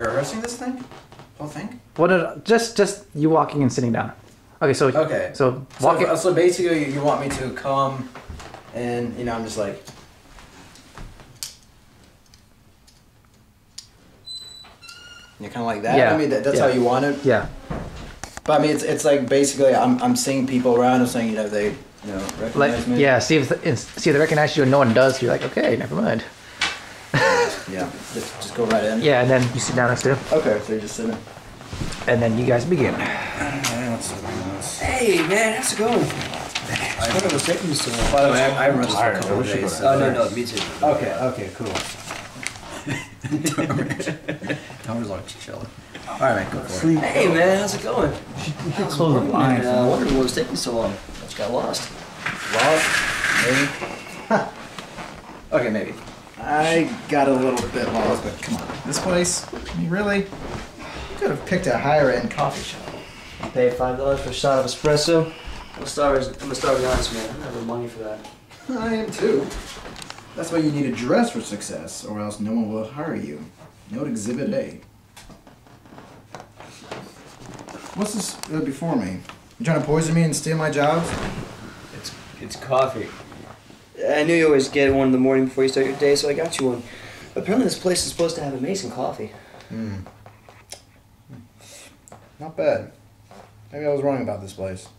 rehearsing this thing? Whole thing? What? Just you walking and sitting down. Okay, so So basically, you want me to come, and I'm just like. You're kind of like that. Yeah. I mean, that's how you want it. Yeah. But I mean, it's like basically, I'm seeing people around and saying, they, recognize me. Yeah. See if they recognize you and no one does. You're like, okay, never mind. Yeah. Just go right in. Yeah, and then you sit down next to him. Okay, so you're just sitting. And then you guys begin. Hey man, how's it going? I thought it was taking you so long. By the way, I run just for a couple of days. Oh no, me too. Okay, cool. I was like chilling. All right, man, go for it. Hey man, how's it going? Close the blinds. I wondered what was taking so long. I just got lost. Lost? Maybe? Okay, maybe. I got a little bit lost, but come on. This place, I mean, really? You could have picked a higher-end coffee shop. You pay $5 for a shot of espresso. I'm a starving artist, man. I don't have the money for that. I am too. That's why you need a dress for success, or else no one will hire you. Note Exhibit A. What's this before me? You trying to poison me and steal my jobs? It's coffee. I knew you always get one in the morning before you start your day, so I got you one. Apparently this place is supposed to have amazing coffee. Not bad. Maybe I was wrong about this place.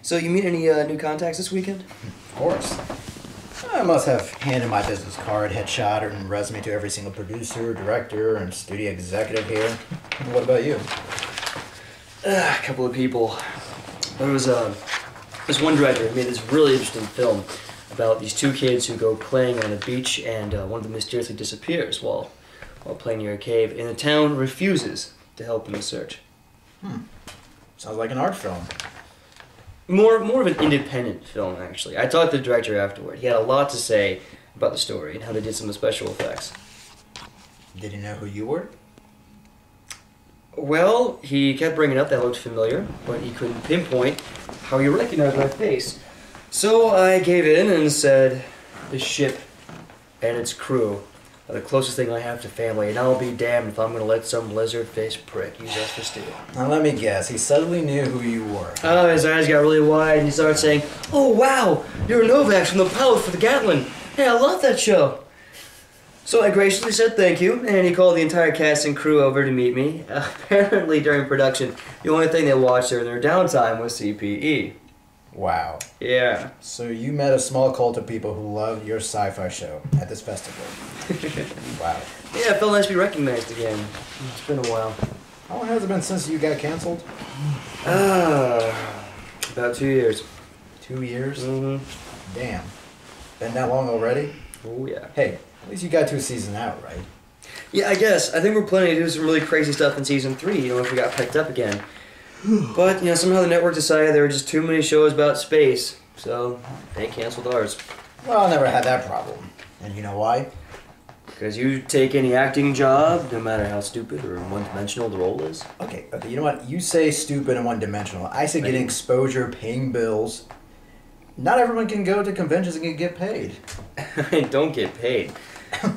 So you meet any new contacts this weekend? Of course. I must have handed my business card, headshot, and resume to every single producer, director, and studio executive here. What about you? A couple of people. There was this one director who made this really interesting film about these two kids who go playing on a beach, and one of them mysteriously disappears while playing near a cave, and the town refuses to help them in the search. Sounds like an art film. More of an independent film, actually. I talked to the director afterward. He had a lot to say about the story and how they did some of the special effects. Did he know who you were? Well, he kept bringing up that I looked familiar, but he couldn't pinpoint how he recognized my face. So I gave in and said, "This ship and its crew are the closest thing I have to family, and I'll be damned if I'm going to let some lizard-faced prick use us for steel." Now let me guess, he suddenly knew who you were. Oh, his eyes got really wide, and he started saying, "Oh, wow, you're Novak from the pilot for the Gatlin. Hey, I love that show." So I graciously said thank you, and he called the entire cast and crew over to meet me. Apparently, during production, the only thing they watched during their downtime was CPE. Wow. Yeah. So you met a small cult of people who loved your sci-fi show at this festival. Wow. Yeah, it felt nice to be recognized again. It's been a while. How long has it been since you got canceled? About 2 years. 2 years? Mm-hmm. Damn. Been that long already? Oh, yeah. Hey, at least you got to a season out, right? Yeah, I guess. I think we're planning to do some really crazy stuff in season 3, if we got picked up again. But, somehow the network decided there were just too many shows about space, so they canceled ours. Well, I never had that problem. And you know why? Because you take any acting job, no matter how stupid or one-dimensional the role is. Okay, you know what? You say stupid and one-dimensional. I say getting exposure, paying bills. Not everyone can go to conventions and get paid. I don't get paid.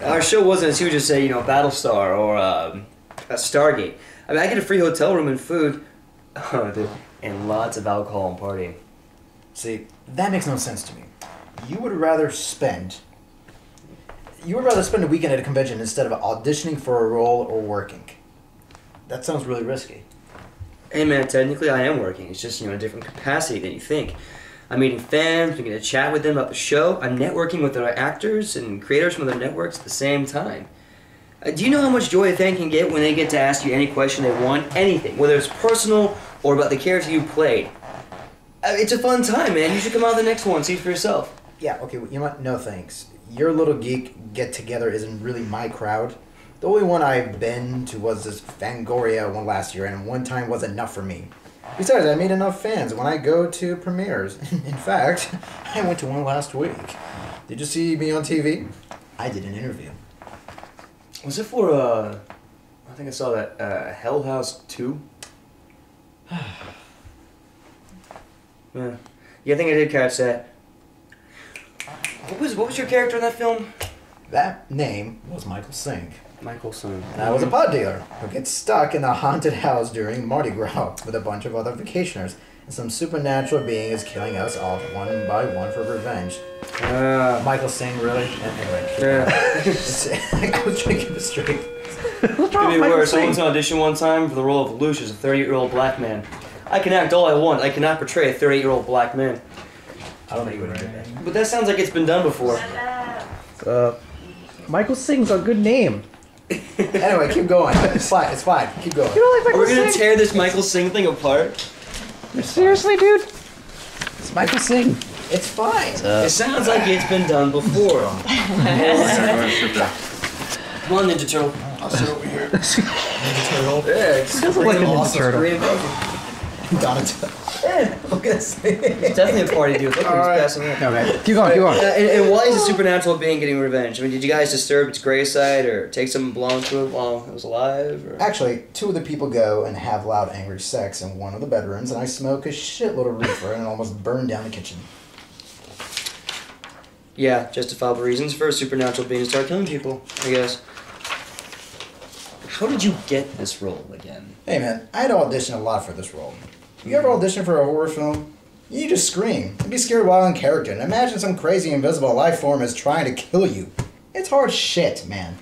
Our show wasn't as huge as, say, Battlestar or a Stargate. I mean, I get a free hotel room and food. Oh, dude. And lots of alcohol and partying. See, that makes no sense to me. You would rather spend a weekend at a convention instead of auditioning for a role or working. That sounds really risky. Hey man, technically I am working. It's just, a different capacity than you think. I'm meeting fans, I'm getting to chat with them about the show. I'm networking with other actors and creators from other networks at the same time. Do you know how much joy a fan can get when they get to ask you any question they want? Anything, whether it's personal or about the character you played. It's a fun time, man. You should come out to the next one, see it for yourself. Yeah, okay, you know what? No thanks. Your little geek get-together isn't really my crowd. The only one I've been to was this Fangoria one last year, and one time was enough for me. Besides, I made enough fans when I go to premieres. In fact, I went to one last week. Did you see me on TV? I did an interview. Was it for, I think I saw that, Hell House 2? Yeah, I think I did catch that. What was your character in that film? That name was Michael Singh. Michael Sung. And I was a pot dealer who gets stuck in a haunted house during Mardi Gras with a bunch of other vacationers. And some supernatural being is killing us all one by one for revenge. Michael Singh, really? Anyway. Yeah. I was trying to keep it straight. What's wrong Could be with Michael worse. Singh? Someone's on audition one time for the role of Lucius, a 38-year-old black man. I can act all I want. I cannot portray a 38-year-old black man. I don't think you would do that. But that sounds like it's been done before. Michael Singh's a good name. Anyway, keep going. It's fine. It's fine. Keep going. You don't like Are Michael we gonna Singh? tear this Michael Singh thing apart? Seriously, dude? It's Michael Singh. It's fine. It sounds like it's been done before. Come on, Ninja Turtle. I'll sit over here. Ninja Turtle. Yeah, it's doesn't like a Ninja awesome. Turtle. Great invention. Donatello. Look at this. It's definitely a party dude. Look, he's passing out. Okay, keep going, keep going. And why is the supernatural being getting revenge? I mean, did you guys disturb its gravesite or take something belonging to it while it was alive? Or? Actually, two of the people go and have loud, angry sex in one of the bedrooms, and I smoke a shitload of reefer and almost burn down the kitchen. Yeah, justifiable reasons for a supernatural being to start killing people, I guess. How did you get this role again? Hey man, I had to audition a lot for this role. You ever audition for a horror film? You just scream and be scared while in character, and imagine some crazy invisible life form is trying to kill you. It's hard shit, man.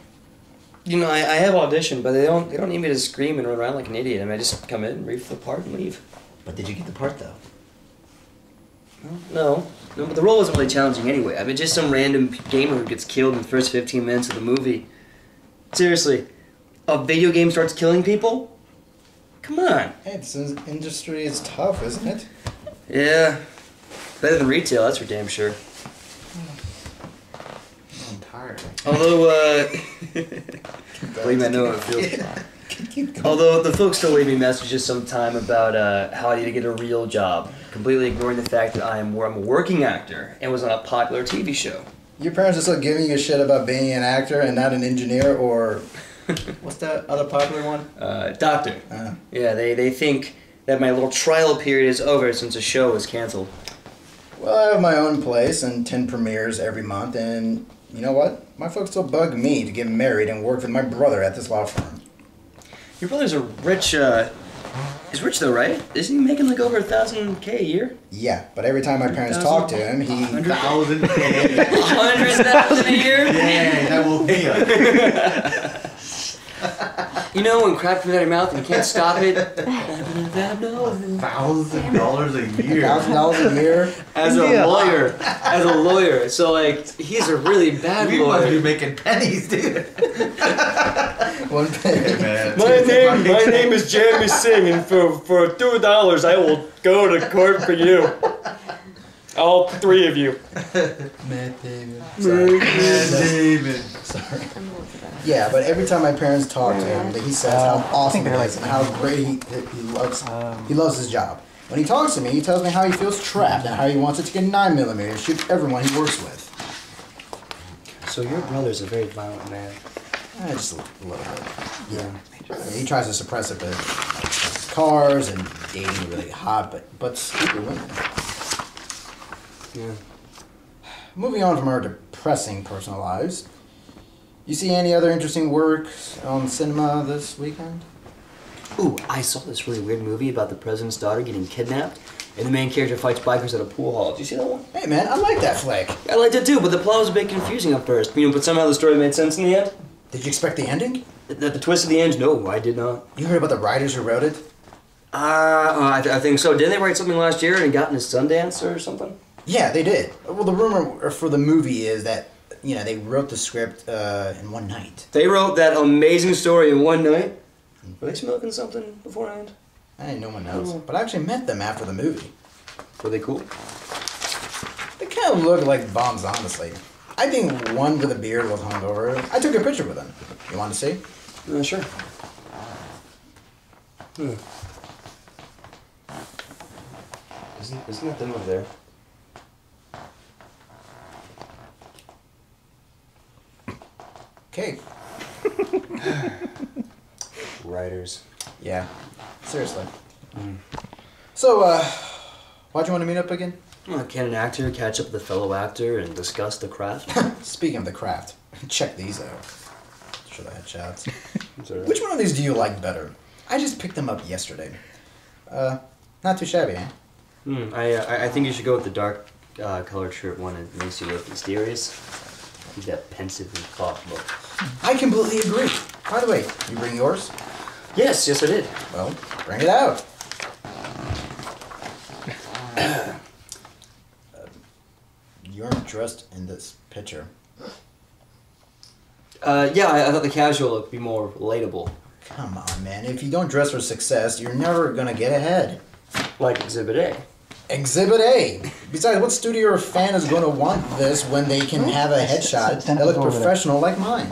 You know, I have auditioned, but they don't need me to scream and run around like an idiot. I mean, I just come in, read for the part, and leave. But did you get the part though? No, but the role wasn't really challenging anyway. I mean, just some random gamer who gets killed in the first 15 minutes of the movie. Seriously, a video game starts killing people? Come on. Hey, this industry is tough, isn't it? Yeah, better than retail, that's for damn sure. I'm tired. Although, believe me, I know how it feels. Keep going. Although the folks still leave me messages sometime about how I need to get a real job, completely ignoring the fact that I'm a working actor and was on a popular TV show. Your parents are still giving you a shit about being an actor and not an engineer, or what's that other popular one? Doctor. Yeah, they think that my little trial period is over since the show was canceled. Well, I have my own place and 10 premieres every month, and you know what? My folks still bug me to get married and work with my brother at this law firm. Your brother's a rich, he's rich though, right? Isn't he making like over $1,000K a year? Yeah, but every time my parents talk to him, he... 1,000 $100,000 a year? Yeah, that will be a... You know, when crap comes out of your mouth and you can't stop it. $1,000 a year. $1,000 a year? As a lawyer. So like, he's a really bad We must be lawyer. making pennies, dude. One penny. Hey, man. My name is Jeremy Singh, and for $2 I will go to court for you. All three of you. Matt Damon. Sorry. Matt Damon. Sorry. Yeah, but every time my parents talk to him, he says how awesome he is and how great he loves his job. When he talks to me, he tells me how he feels trapped and how he wants to take a 9mm and shoot everyone he works with. So your brother's a very violent man. Just a little bit. Yeah. He tries to suppress it, but cars and dating really hot, but stupid women. Yeah. Moving on from our depressing personal lives, you see any other interesting work on cinema this weekend? Ooh, I saw this really weird movie about the president's daughter getting kidnapped, and the main character fights bikers at a pool hall. Did you see that one? Hey man, I like that flick. I liked it too, but the plot was a bit confusing at first. But somehow the story made sense in the end. Did you expect the ending? The twist of the end? No, I did not. You heard about the writers who wrote it? I think so. Didn't they write something last year and it got into Sundance or something? Yeah, they did. Well, the rumor for the movie is that, they wrote the script in one night. They wrote that amazing story in one night. Were they smoking something beforehand? No one knows. But I actually met them after the movie. Were they cool? They kind of look like bums, honestly. I think one with a beard was hungover. I took a picture with them. You want to see? Sure. Isn't that them over there? Okay. Writers. Yeah. Seriously. So, why'd you want to meet up again? Well, can an actor catch up with a fellow actor and discuss the craft? Speaking of the craft, check these out. show the headshots. Sorry. Which one of these do you like better? I just picked them up yesterday. Not too shabby, eh? I think you should go with the dark colored shirt one. It makes you look mysterious. Keep that pensive and thoughtful. I completely agree. By the way, you bring yours? Yes, I did. Well, bring it out. You aren't dressed in this picture. Yeah, I thought the casual look would be more relatable. Come on, man. If you don't dress for success, you're never gonna get ahead. Like Exhibit A. Exhibit A. Besides, what studio or fan is going to want this when they can have a headshot that look professional like mine?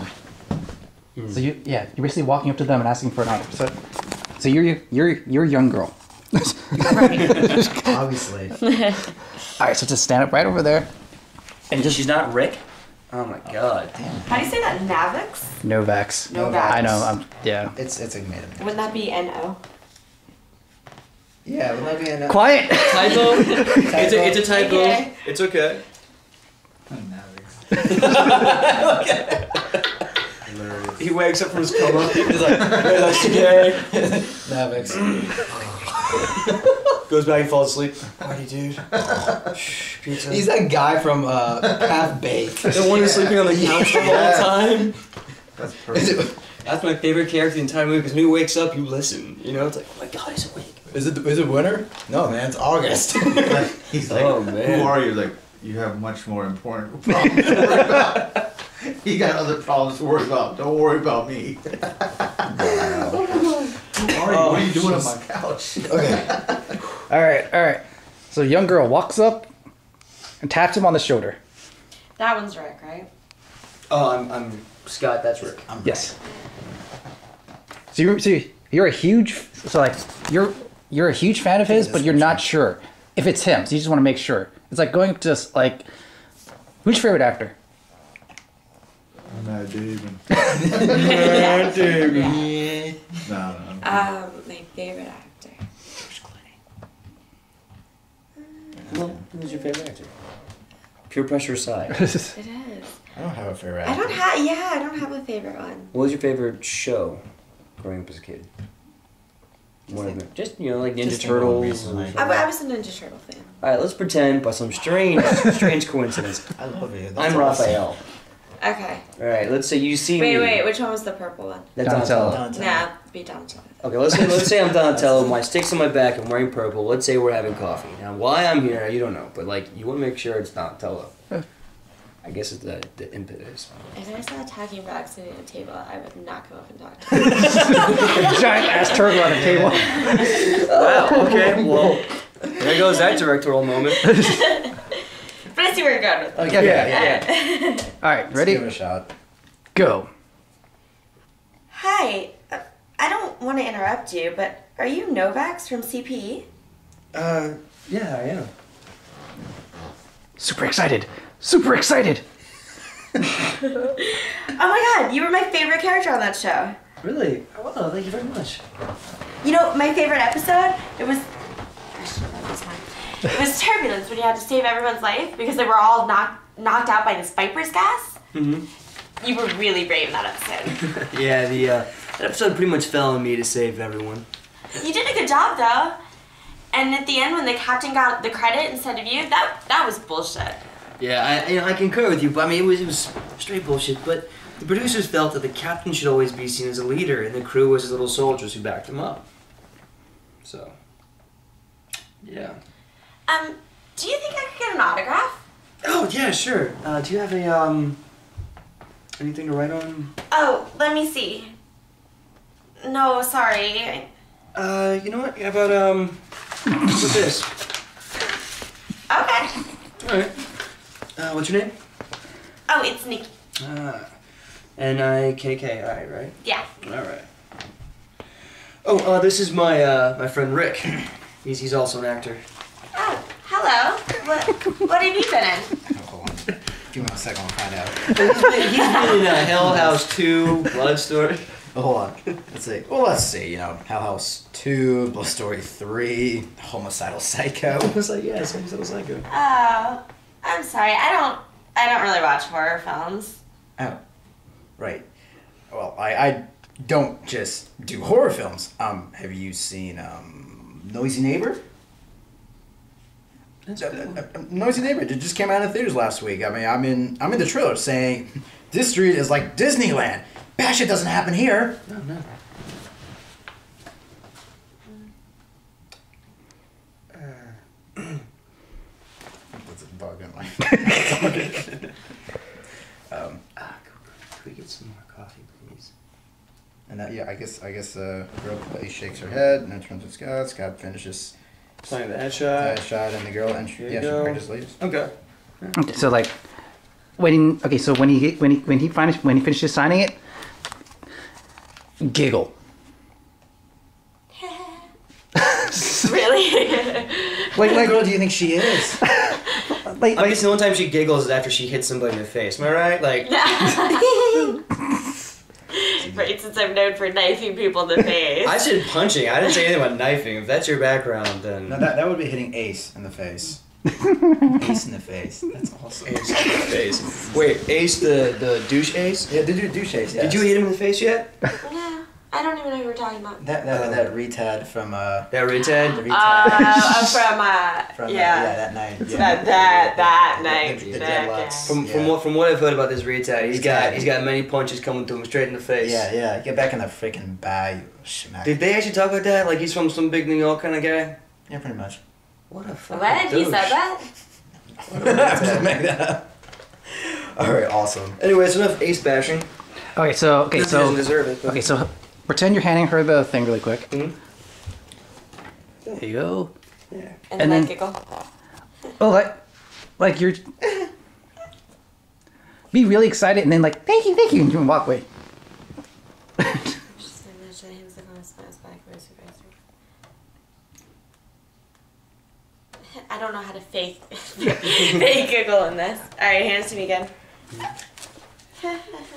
So you're basically walking up to them and asking for an autograph. So you're a young girl. Obviously. All right, so just stand up right over there, and just She's not Rick? Oh my god. How do you say that? Navix? Novax. Novax. I know. Yeah. It's a made up. Wouldn't that be N-O? Yeah, would that be a Quiet. Typo? It's a typo. Okay. It's okay. He wakes up from his coma. He's like, hey, that's okay. Navix. Goes back and falls asleep. Party, dude. Shh, pizza. He's that guy from Half Baked. The one who's sleeping on the couch the whole time. That's perfect. That's my favorite character in the entire movie because when he wakes up, you listen. You know, it's like, oh my god, he's awake. Is it winter? No, man, it's August. He's like, Oh, man. who are you? Like, you have much more important problems to worry about. He got other problems to worry about. Don't worry about me. Who are you? What are you doing on my couch? Okay. All right. So young girl walks up and taps him on the shoulder. That one's Rick, right? Oh, I'm Scott. That's Rick. Yes. So you're a huge you're a huge fan of his, but you're not sure if it's him. So you just want to make sure. It's like going to who's your favorite actor? Matt Damon. Matt Damon. No. My favorite actor. Well, who's your favorite actor? Peer pressure aside. It is. I don't have a favorite I actor. don't have a favorite one. What was your favorite show growing up as a kid? One of them. Just, like Ninja Just think of one Turtles. recently. I was a Ninja Turtle fan. Alright, let's pretend by some strange coincidence. I love you. That's I'm awesome. Raphael. Okay. Alright, let's say you see me. Wait, which one was the purple one? That's Donatello. Donatello. Nah, be Donatello. Okay, let's say I'm Donatello, my stick's on my back, I'm wearing purple. Let's say we're having coffee. Now, why I'm here, you don't know, but you want to make sure it's Donatello. I guess it's the impetus. If I saw a talking dog sitting at a table, I would not go up and talk to him. Giant ass turtle on a table. Wow, okay, well, there goes that directorial moment. But I see where you're going with it. Okay, Yeah. All right, Let's ready? give it a shot. Go. Hi, I don't want to interrupt you, but are you Novax from CPE? Yeah, I am. Super excited. Super excited. Oh my god, you were my favorite character on that show. Really? Oh, thank you very much. You know, my favorite episode, it was... I should have done this one. It was Turbulence, when you had to save everyone's life because they were all knocked out by this Viper's gas. Mm-hmm. You were really brave in that episode. Yeah, that episode pretty much fell on me to save everyone. You did a good job, though. And at the end, when the captain got the credit instead of you, that was bullshit. Yeah, I concur with you, but I mean, it was straight bullshit, but the producers felt that the captain should always be seen as a leader, and the crew was his little soldiers who backed him up. So, yeah. Do you think I could get an autograph? Oh, yeah, sure. Do you have anything to write on? Oh, let me see. No, sorry. You know what? How about, what's this? Okay. Alright. What's your name? Oh, it's Nikki. N-I-K-K-I, right? Yeah. Alright. Oh, this is my friend Rick. He's also an actor. Oh, hello. What have you been in? Oh, hold on. Give me a second, I'll find out. He's been in Hell House 2, Blood Story. Oh, hold on. Let's see. Hell House 2, Blood Story 3, Homicidal Psycho. I was like, yeah, it's Psycho. Oh, I'm sorry. I don't really watch horror films. Oh, right. Well, I don't just do horror films. Have you seen Noisy Neighbor? Noisy Neighbor. It just came out in theaters last week. I mean, I'm in the trailer saying this street is like Disneyland. Bad shit doesn't happen here. No. That's a bug in my. Can we get some more coffee, please? And that, yeah, I guess girl plays, shakes her head, and then turns to Scott. Scott finishes Signing the that headshot. shot, and the girl, and she, There yeah, you go. she just leaves. Okay. Okay, so like when he finishes signing it, giggle. Really? What girl do you think she is? Like I guess the only time she giggles is after she hits somebody in the face. Am I right? Like, Right, since I'm known for knifing people in the face. I said punching. I didn't say anything about knifing. If that's your background, then No, that would be hitting Ace in the face. Ace in the face. That's awesome. Ace in the face. Wait, Ace the douche Ace? Yeah, did you douche Ace? Yes. Did you hit him in the face yet? Yeah, I don't even know who you're talking about. that retard from That the retard? retard from yeah. that night. That night. The that dreadlocks. guy. From what I've heard about this retard, he's got many punches coming to him straight in the face. Yeah. Get back in the freaking bag, you schmack. Did they actually talk about that? Like he's from some big New York kind of guy? Yeah, pretty much. What a fucking What? He douche. said that? I'm just making that up. All right, awesome. Anyway, it's enough Ace bashing. okay, so He doesn't deserve it. But. okay, so pretend you're handing her the thing really quick. Mhm. There you go. Yeah. And And then then- giggle. Oh, like you're be really excited and then like thank you, and you walk away. I don't know how to fake fake giggle in this. Alright, hands to me again.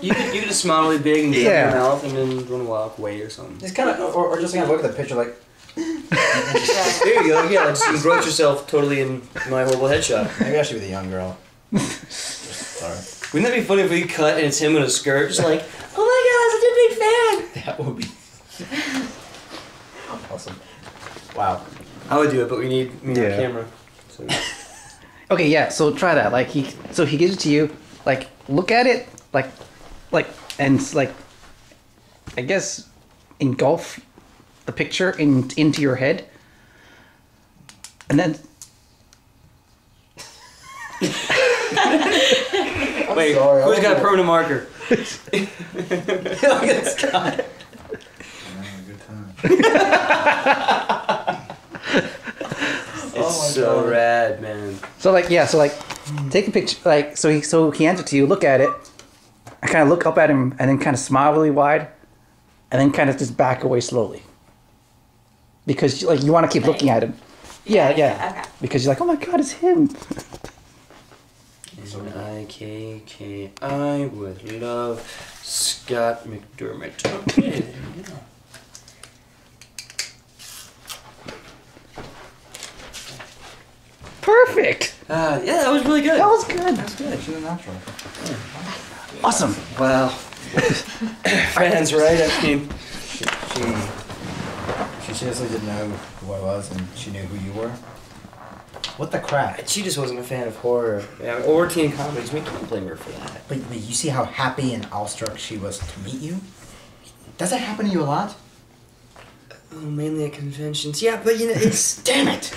You could just smile really big and get Yeah. your mouth and then run a walk away or something. Just kind of, or just kind of look at the picture like. There you go. Yeah, just engross yourself totally in my horrible headshot. Maybe I should be the young girl. Sorry. Wouldn't that be funny if we cut and it's him in a skirt, just like, oh my god, I'm such a big fan. That would be awesome. Wow. I would do it, but we need me on Yeah. camera. So. Okay, yeah, so try that. Like he gives it to you, like look at it, like and like I guess engulf the picture into your head. And then Wait, sorry, who's I got a won't- permanent marker? Look at Scott. I'm having a good time. It's so rad, man. so take a picture, like so he hands it to you, look at it, I kind of look up at him and then kind of smile really wide, and then kind of just back away slowly. Because like you want to keep looking at him. Yeah. Okay. Because you're like, oh my god, it's him. I would love Scott McDermott. Okay, there you go. Perfect. Yeah, that was really good. That was good. Good. She's a natural. Awesome. Wow. Fans, right? I mean, She seriously didn't know who I was, and she knew who you were. What the crap? she just wasn't a fan of horror or teen comedies. We can't blame her for that. But you see how happy and awestruck she was to meet you? Does that happen to you a lot? Oh, mainly at conventions. Yeah, but you know, it's Damn it!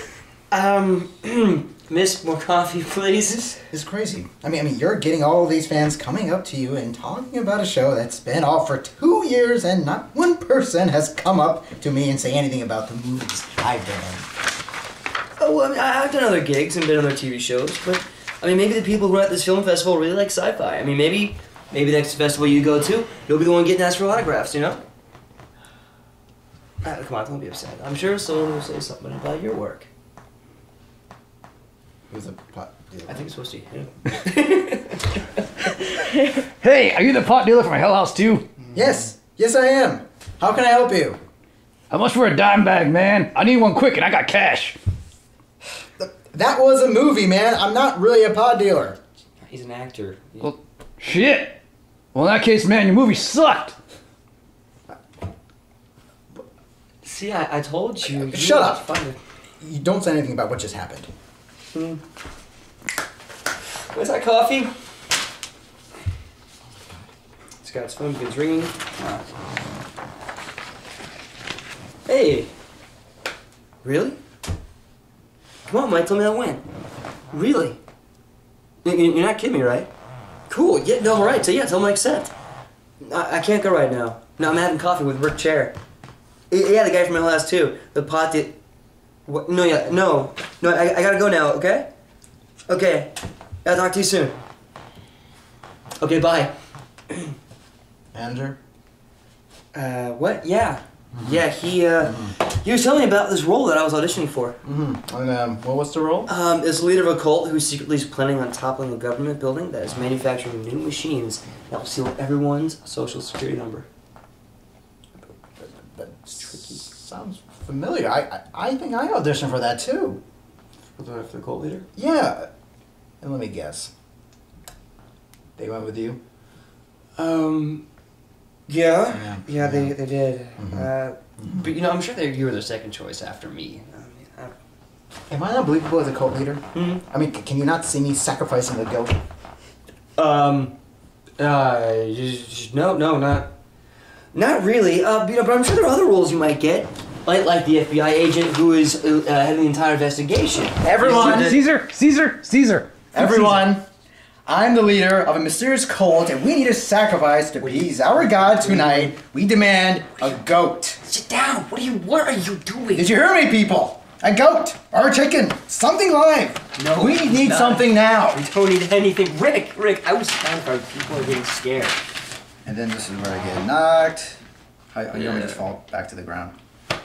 Miss, more coffee, please. It's crazy. I mean, you're getting all these fans coming up to you and talking about a show that's been off for 2 years, and not one person has come up to me and say anything about the movies I've been in. Oh, well, I mean, I've done other gigs and been on other TV shows, but I mean, maybe the people who are at this film festival really like sci-fi. I mean, maybe the next festival you go to, you'll be the one getting asked for autographs. You know? Come on, don't be upset. I'm sure someone will say something about your work. Who's the pot dealer? I think it's supposed to be him. Hey, are you the pot dealer from Hell House 2? Yes, I am. How can I help you? How much for a dime bag, man? I need one quick and I got cash. That was a movie, man. I'm not really a pot dealer. He's an actor. Well, shit. Well, in that case, man, your movie sucked. See, I told you. Shut up. Fine. You don't say anything about what just happened. Where's that coffee? Scott's phone begins ringing. Hey. Really? Come on, Mike, tell me how it went. Really? You're not kidding me, right? Cool, yeah, no, alright, so yeah, tell Mike accept. I can't go right now. No, I'm having coffee with Rick Chair. Yeah, the guy from LS too. The pot that... What? No, yeah, no, I gotta go now, okay? Okay, I'll talk to you soon. Okay, bye. Andrew? What? Yeah. Yeah, he was telling me about this role that I was auditioning for. And, what was the role? Is the leader of a cult who secretly is planning on toppling a government building that is manufacturing new machines that will steal everyone's social security number. That sounds familiar. I think I auditioned for that too. For the cult leader? Yeah. And let me guess. They went with you? Yeah, they did. Mm-hmm. But you know, I'm sure you were their second choice after me. Am I not believable as a cult leader? Mhm. I mean, can you not see me sacrificing a goat? No, not really. But I'm sure there are other roles you might get, like the FBI agent who is heading the entire investigation. Everyone, Caesar. everyone, I'm the leader of a mysterious cult, and we need a sacrifice to appease our god tonight. We demand a goat. Sit down. What are you doing? Did you hear me, people? A goat or a chicken, something live. No, we need not. something now. We don't need anything. Rick, I was terrified. People are getting scared. And then this is where I get knocked. You want me to just fall back to the ground?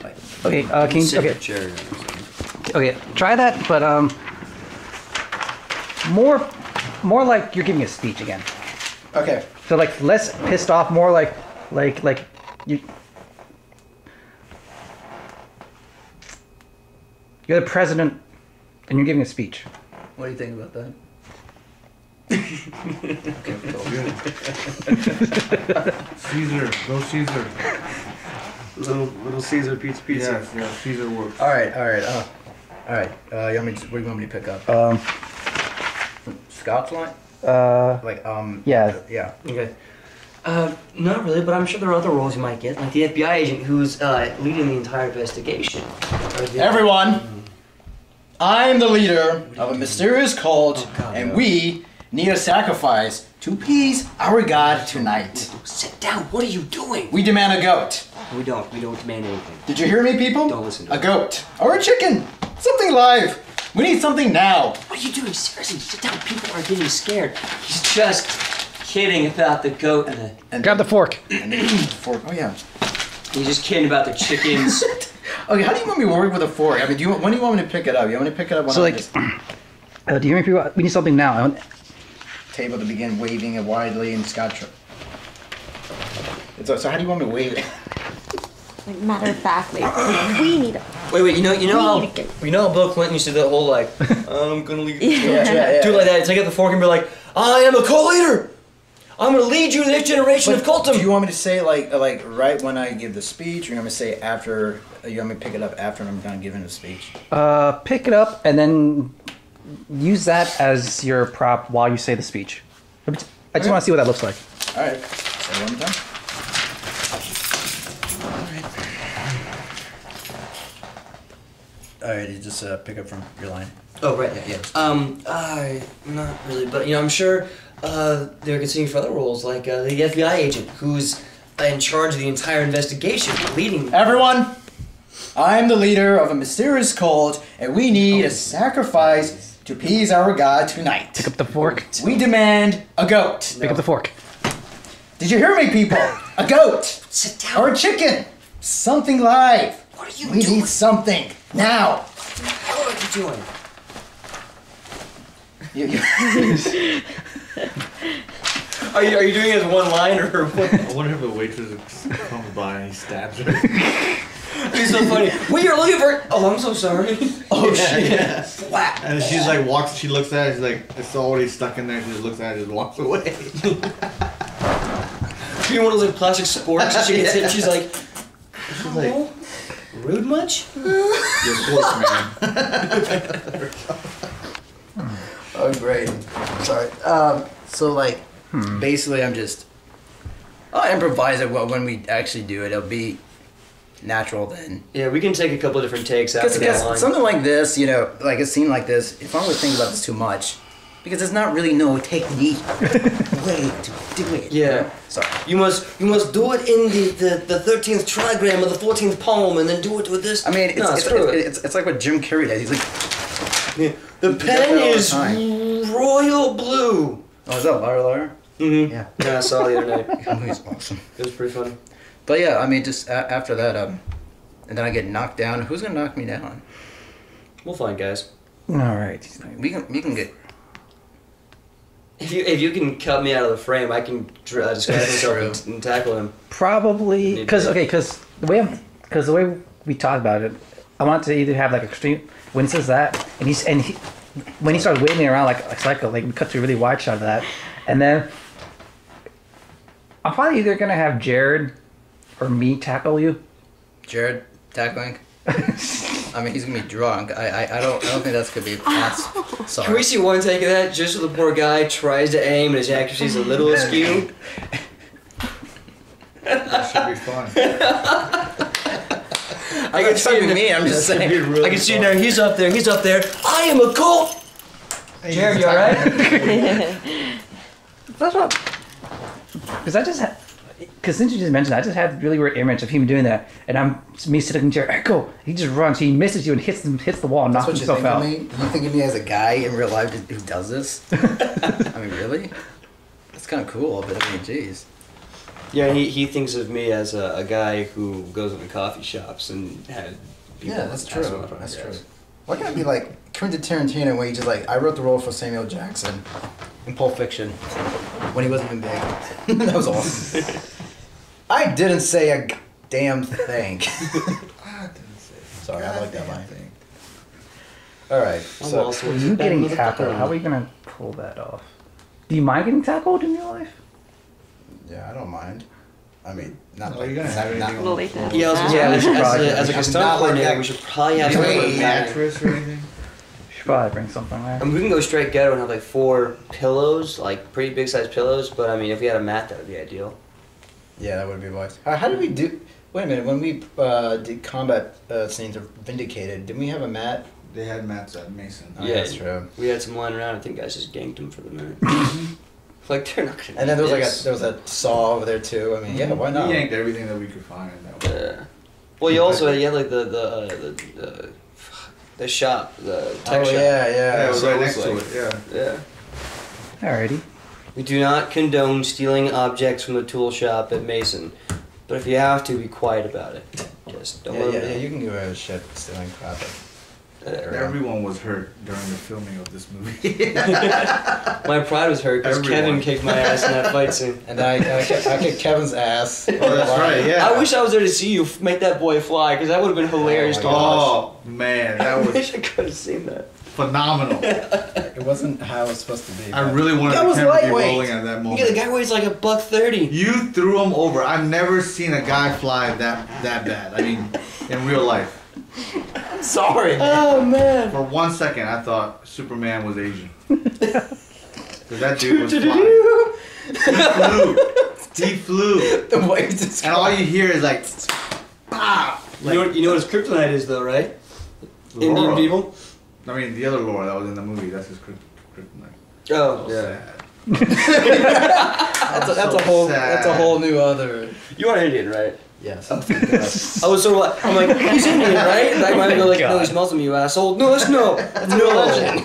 Like, Okay, can you, okay. Chair. Okay, try that, but more like you're giving a speech again. okay. So like less pissed off, more like you. You're the president, and you're giving a speech. What do you think about that? Caesar, go Caesar. Little Caesar pizza. Yes, Caesar works. All right. You want me to, what do you want me to pick up? Scott's line? Yeah. Yeah. Okay. Not really, but I'm sure there are other roles you might get, like the FBI agent who's leading the entire investigation. Everyone, I'm the leader of a mysterious cult, and we need a sacrifice to appease our god tonight. Sit down. What are you doing? We demand a goat. We don't demand anything. Did you hear me, people? Don't listen to a him. goat or a chicken, something live. We need something now. What are you doing? Seriously, sit down. People are getting scared. He's just kidding about the goat and Grab the fork. And the fork. Oh yeah. he's just kidding about the chickens. Okay, how do you want me to work with a fork? I mean, when do you want me to pick it up? You want me to pick it up when So I like, just do you hear me? People, we need something now. I want, table to begin waving it widely and scotch. So how do you want me to wave it? Like matter of factly, we need a. Wait, you know We how need a goat. Bill Clinton used to do the whole like, I'm gonna lead you. Yeah. Do it like that. Take out the fork and be like, I am a cult leader. I'm gonna lead you to the next generation of cultum. Do you want me to say like right when I give the speech, or you want me to say after? You want me to pick it up after I'm done giving the speech? pick it up and then use that as your prop while you say the speech. I just want to see what that looks like. All right. Say it one more time. All right. You just pick up from your line. Oh right. Yeah. Not really, but you know, I'm sure they're considering for other roles, like the FBI agent who's in charge of the entire investigation, leading. Everyone, I'm the leader of a mysterious cult, and we need a sacrifice to appease our god tonight. Pick up the fork. We demand a goat. Pick up the fork. Did you hear me, people? A goat Sit down. or a chicken, something live. What are you We doing? need something now. What the hell are you doing? Are you doing it as one line or what? I wonder if the waitress comes by and he stabs her. It's so funny. We are looking for. Oh, I'm so sorry. Oh shit! Yeah. Slap. And she's like walks. She looks at it. She's like, it's already stuck in there. She just looks at it and just walks away. She one of those like plastic sporks. And she gets hit. She's like, She's like, Rude much? You're close, man. Oh, great. Sorry. So, like, basically, I'll improvise it when we actually do it. It'll be natural then. Yeah, we can take a couple of different takes after that Because line. something like this, you know, like a scene like this, if I'm going to think about this too much, because there's not really no technique way to do it. Yeah. Sorry. You must do it in the 13th trigram of the 14th poem, and then do it with this. I mean, it's like what Jim Carrey does. He's like, Yeah. The pen is royal blue. oh, is that Liar Liar? Mm-hmm. Yeah. Yeah, I saw it the other night. That movie's awesome. It was pretty funny. But yeah, I mean, just after that, and then I get knocked down. Who's gonna knock me down? We'll find guys. All right. We can get. If you can cut me out of the frame, I can disguise myself and tackle him. Probably because the way we talk about it, I want to either have like extreme when he says that, and when he starts waving around like a cycle, like we cut to a really wide shot of that, and then I'm probably either gonna have Jared or me tackle you. Jared tackling. I mean, he's gonna be drunk. I don't think that's gonna be. That's, sorry. Can we see one take of that just so the poor guy tries to aim and his accuracy's a little askew? That should be fun. I can see it. Me. I'm just saying. Really I can see it now. He's up there. I am a cult. Jared, you alright? That's what. Because since you just mentioned that, I just had a really weird image of him doing that, and me sitting in the chair. Go! He just runs. He misses you and hits the wall and That's knocks what you himself think out. of me? You think of me as a guy in real life who does this? I mean, really? That's kind of cool, but I mean, jeez. Yeah, he thinks of me as a guy who goes into coffee shops and had people. Yeah, that's true. ask him for That's true. autographs. Why can't it be like Quentin Tarantino when he just like, I wrote the role for Samuel Jackson in Pulp Fiction when he wasn't even big. That was awesome. I didn't say a damn thing. Sorry, I like that line. Alright, so You getting tackled? How are we gonna pull that off? Do you mind getting tackled in your life? yeah, I don't mind. I mean, not Oh, like you're gonna have not, anything We'll on leave the that. Yeah, I was Yeah, gonna say, we should probably- as a I'm custom not like coordinator, that. we should probably have Wait, something mattress or anything? Should probably bring something there. I mean, we can go straight ghetto and have like 4 pillows, like pretty big sized pillows. But I mean, if we had a mat, that would be ideal. yeah, that would be wise. How did we do? Wait a minute. When we did combat scenes of Vindicated, didn't we have a mat? They had mats at Mason. Oh, Yeah. that's true. We had some lying around. I think guys just ganked them for the minute. Like they're not gonna. And then there was eat like this. there was a saw over there too. I mean, yeah, why not? We yanked everything that we could find. And that was Yeah. Well, you also had like the shop, the tech Oh shop. yeah, yeah, yeah. it was So right it's next to like- it. Yeah. Yeah. Alrighty. We do not condone stealing objects from the tool shop at Mason, but if you have to, be quiet about it. Just don't Yeah, let yeah, them yeah, know. you can give a shit stealing crap. Everyone was hurt during the filming of this movie. My pride was hurt because Everyone. Kevin kicked my ass in that fight scene. And then I kicked Kevin's ass. Oh, that's right. Yeah. I wish I was there to see you make that boy fly because that would have been hilarious Oh to my watch. Oh man, that I was wish I could have seen that. phenomenal. It wasn't how it was supposed to be. I but- really wanted That the was camera to be lightweight. rolling at that You moment. get a guy weighs like $130. You threw him over. I've never seen a guy fly that bad. I mean, in real life. Sorry. Oh man. For 1 second, I thought Superman was Asian. 'Cause that dude was flying. He flew. The way you just And all you hear is like, ah! You know what his kryptonite is though, right? Indian Laura. people. I mean, the other Laura that was in the movie, that's his kryptonite. Oh So yeah. sad. that's so a whole sad. that's a whole new other. You are Indian, right? Yes. I was sort of like, I'm like, he's Indian, right? Like, my go like, no, God. he's Muslim, you asshole. No, that's no. No.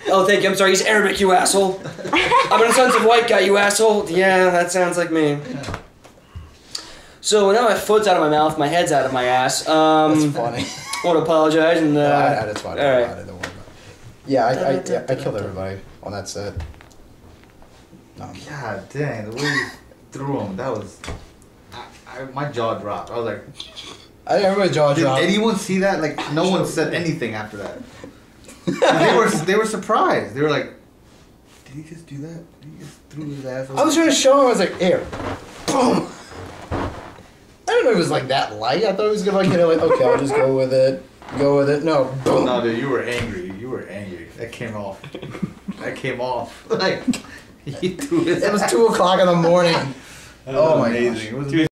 Oh, thank you. I'm sorry. He's Arabic, you asshole. I'm an sons of white guy, you asshole. Yeah, that sounds like me. So now my foot's out of my mouth, my head's out of my ass. That's funny. I want to apologize and. That's fine. all right. Don't worry about it. Yeah, I killed everybody on that set. No. God dang, the way you threw him, that was. My jaw dropped. I was like, I think everybody's jaw did dropped. anyone see that? Like, no one said anything after that. They were surprised. They were like, did he just do that? Did he just threw his ass over? I was trying to show him. I was like, here, boom. I didn't know it was like that light. I thought it was gonna like, okay, I'll just go with it. Go with it. No, boom. No, dude, you were angry. You were angry. That came off. That came off. Like, he threw it. It was 2:00 in the morning. Oh my amazing. gosh. It was Dude,